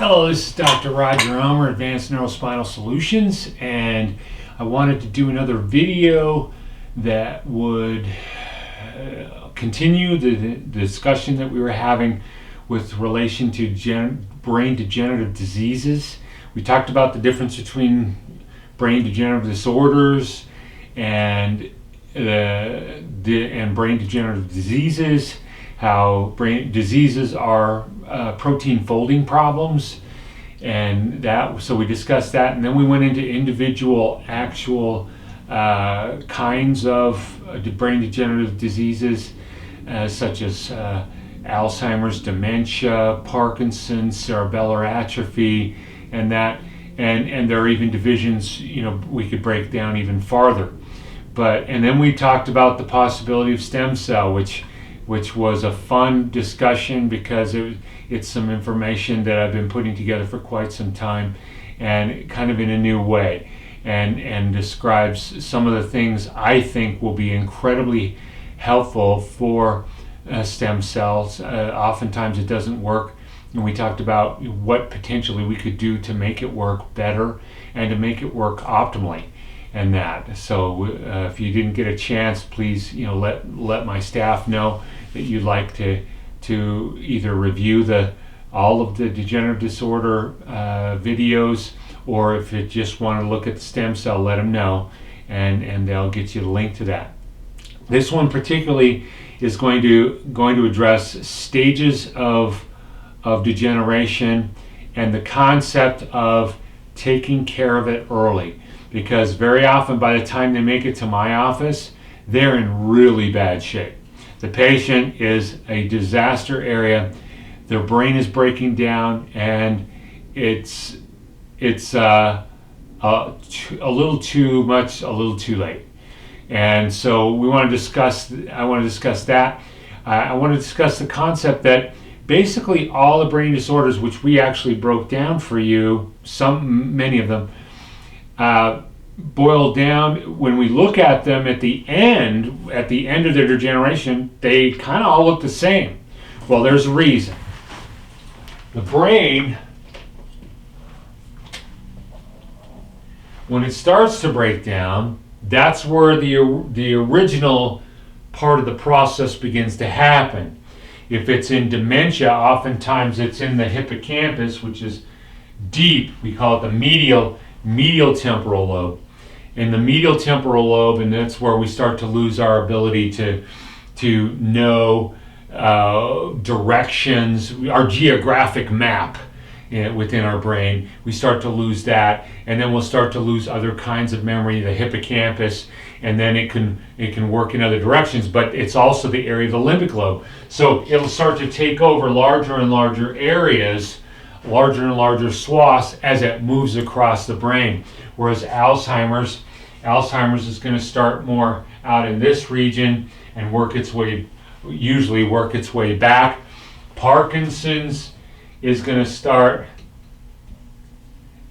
Hello, this is Dr. Roger Omer, Advanced Neurospinal Solutions, and I wanted to do another video that would continue the discussion that we were having with relation to brain degenerative diseases. We talked about the difference between brain degenerative disorders and brain degenerative diseases, how brain diseases are protein folding problems, and so we discussed that, and then we went into individual actual kinds of brain degenerative diseases, such as Alzheimer's, dementia, Parkinson's, cerebellar atrophy, and there are even divisions, we could break down even farther. And then we talked about the possibility of stem cell, which was a fun discussion because it's some information that I've been putting together for quite some time, and kind of in a new way, and describes some of the things I think will be incredibly helpful for stem cells. Oftentimes it doesn't work, and we talked about what potentially we could do to make it work better and to make it work optimally. And that, so if you didn't get a chance, please let my staff know that you'd like to either review all of the degenerative disorder videos, or if you just want to look at the stem cell, let them know, and they'll get you the link to that. This one particularly is going to address stages of degeneration and the concept of taking care of it early. Because very often by the time they make it to my office, they're in really bad shape. The patient is a disaster area, their brain is breaking down, and it's a little too much, a little too late. And so I want to discuss that. I want to discuss the concept that basically all the brain disorders, which we actually broke down for you, many of them, boiled down, when we look at them at the end of their degeneration, they kind of all look the same. Well, there's a reason. The brain, when it starts to break down, that's where the original part of the process begins to happen. If it's in dementia, oftentimes it's in the hippocampus, which is deep. We call it the medial temporal lobe. In the medial temporal lobe, and that's where we start to lose our ability to know directions, our geographic map within our brain. We start to lose that, and then we'll start to lose other kinds of memory, the hippocampus, and then it can work in other directions, but it's also the area of the limbic lobe. So it'll start to take over larger and larger areas, larger and larger swaths as it moves across the brain. Whereas Alzheimer's is going to start more out in this region and usually work its way back. Parkinson's is going to start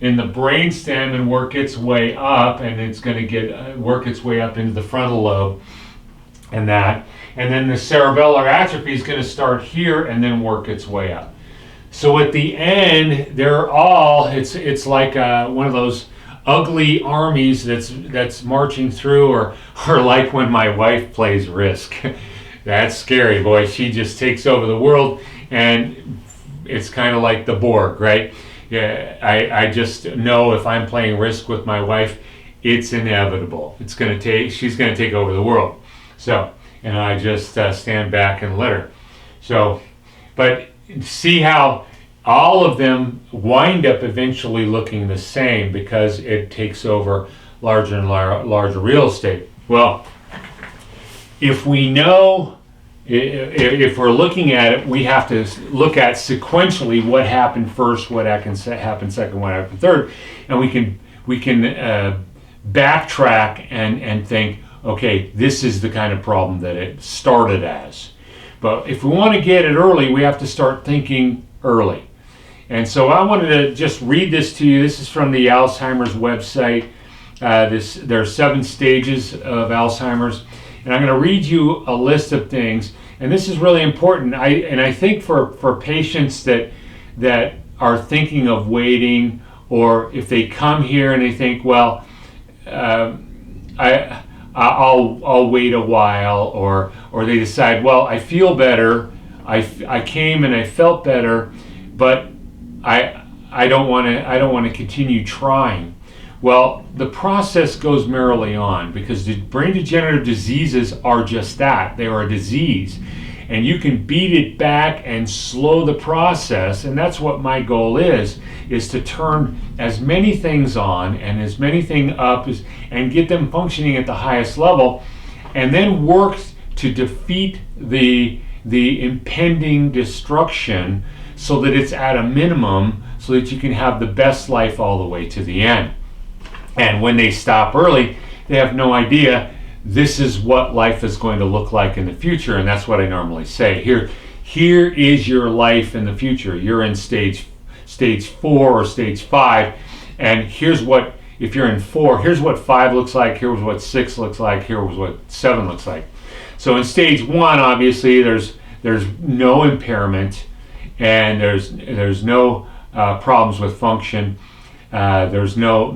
in the brainstem and work its way up, and it's going to work its way up into the frontal lobe, and then the cerebellar atrophy is going to start here and then work its way up. So at the end, it's like one of those ugly armies that's marching through, or like when my wife plays Risk. That's scary, boy. She just takes over the world, and it's kind of like the Borg, right? Yeah, I just know if I'm playing Risk with my wife, it's inevitable. She's gonna take over the world. So, and I just stand back and let her. So, but see how all of them wind up eventually looking the same because it takes over larger and larger real estate. Well, if we know, if we're looking at it, we have to look at sequentially what happened first, what happened second, what happened third, and we can backtrack and think, okay, this is the kind of problem that it started as. But if we want to get it early, we have to start thinking early. And so I wanted to just read this to you. This is from the Alzheimer's website. There are 7 stages of Alzheimer's. And I'm going to read you a list of things. And this is really important. I think for patients that are thinking of waiting, or if they come here and they think, well, I'll wait a while, or they decide, well, I feel better. I came and I felt better, but I don't want to continue trying. Well, the process goes merrily on, because the brain degenerative diseases are just that. They are a disease. And you can beat it back and slow the process. And that's what my goal is to turn as many things on and as many things up and get them functioning at the highest level, and then work to defeat the impending destruction so that it's at a minimum, so that you can have the best life all the way to the end. And when they stop early, they have no idea this is what life is going to look like in the future. And that's what I normally say. Here is your life in the future. You're in stage 4 or stage 5, and here's what, if you're in 4, here's what 5 looks like, here's what 6 looks like, here's what 7 looks like. So in stage 1, obviously, there's no impairment, and there's no problems with function. There's no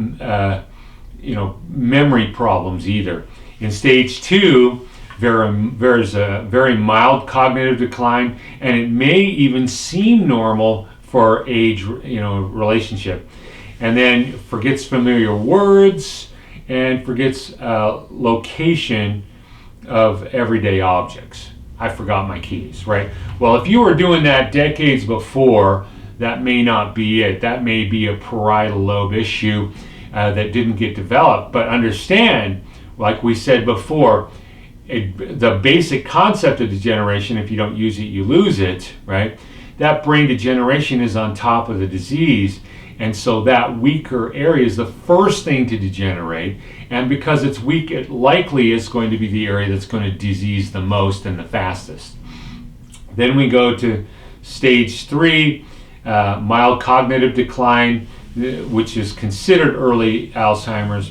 memory problems either. In stage 2, there's a very mild cognitive decline, and it may even seem normal for age, relationship. And then forgets familiar words and forgets location of everyday objects. I forgot my keys, right? Well, if you were doing that decades before, that may not be it. That may be a parietal lobe issue that didn't get developed. But understand, like we said before, the basic concept of degeneration, if you don't use it, you lose it, right? That brain degeneration is on top of the disease. And so that weaker area is the first thing to degenerate. And because it's weak, it likely is going to be the area that's going to disease the most and the fastest. Then we go to stage 3, mild cognitive decline, which is considered early Alzheimer's,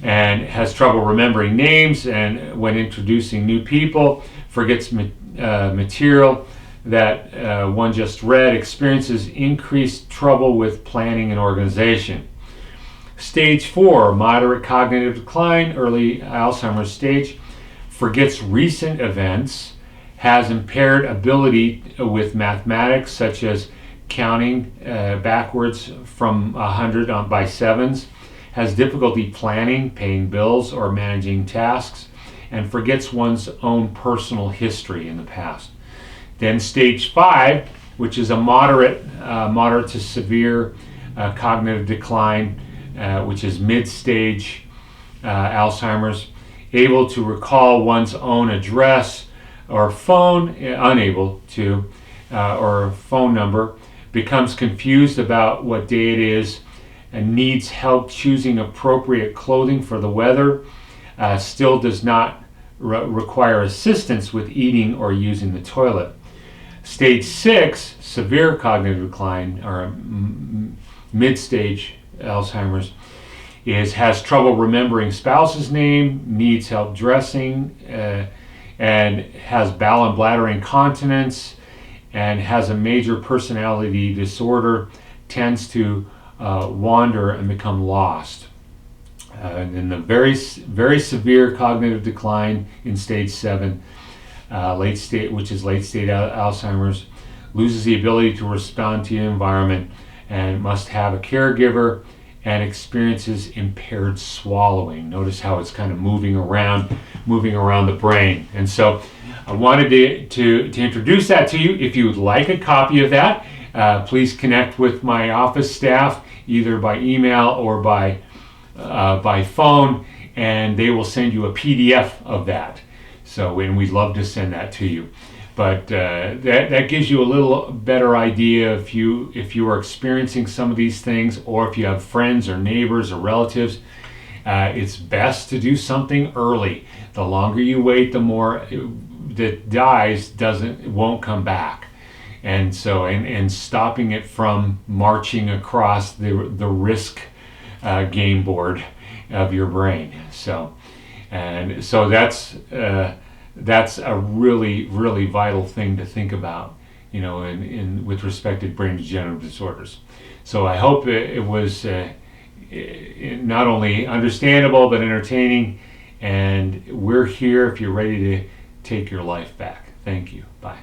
and has trouble remembering names, and when introducing new people, forgets material that one just read, experiences increased trouble with planning and organization. Stage 4, moderate cognitive decline, early Alzheimer's stage, forgets recent events, has impaired ability with mathematics, such as counting backwards from 100 by sevens, has difficulty planning, paying bills, or managing tasks, and forgets one's own personal history in the past. Then stage 5, which is a moderate to severe cognitive decline, which is mid-stage Alzheimer's, able to recall one's own address or phone, unable to, or phone number, becomes confused about what day it is, and needs help choosing appropriate clothing for the weather, still does not require assistance with eating or using the toilet. Stage 6, severe cognitive decline, or mid-stage Alzheimer's, has trouble remembering spouse's name, needs help dressing, and has bowel and bladder incontinence, and has a major personality disorder, tends to wander and become lost. And the very severe cognitive decline in stage 7, late stage, which is late stage Alzheimer's, loses the ability to respond to the environment and must have a caregiver, and experiences impaired swallowing. Notice how it's kind of moving around the brain. And so I wanted to introduce that to you. If you would like a copy of that, please connect with my office staff, either by email or by phone, and they will send you a PDF of that. So, and we'd love to send that to you. But that gives you a little better idea if you are experiencing some of these things, or if you have friends or neighbors or relatives. It's best to do something early. The longer you wait, the more that dies won't come back. And so, and stopping it from marching across the risk game board of your brain. So that's a really, really vital thing to think about with respect to brain degenerative disorders. So I hope it was not only understandable but entertaining, and we're here if you're ready to take your life back. Thank you. Bye.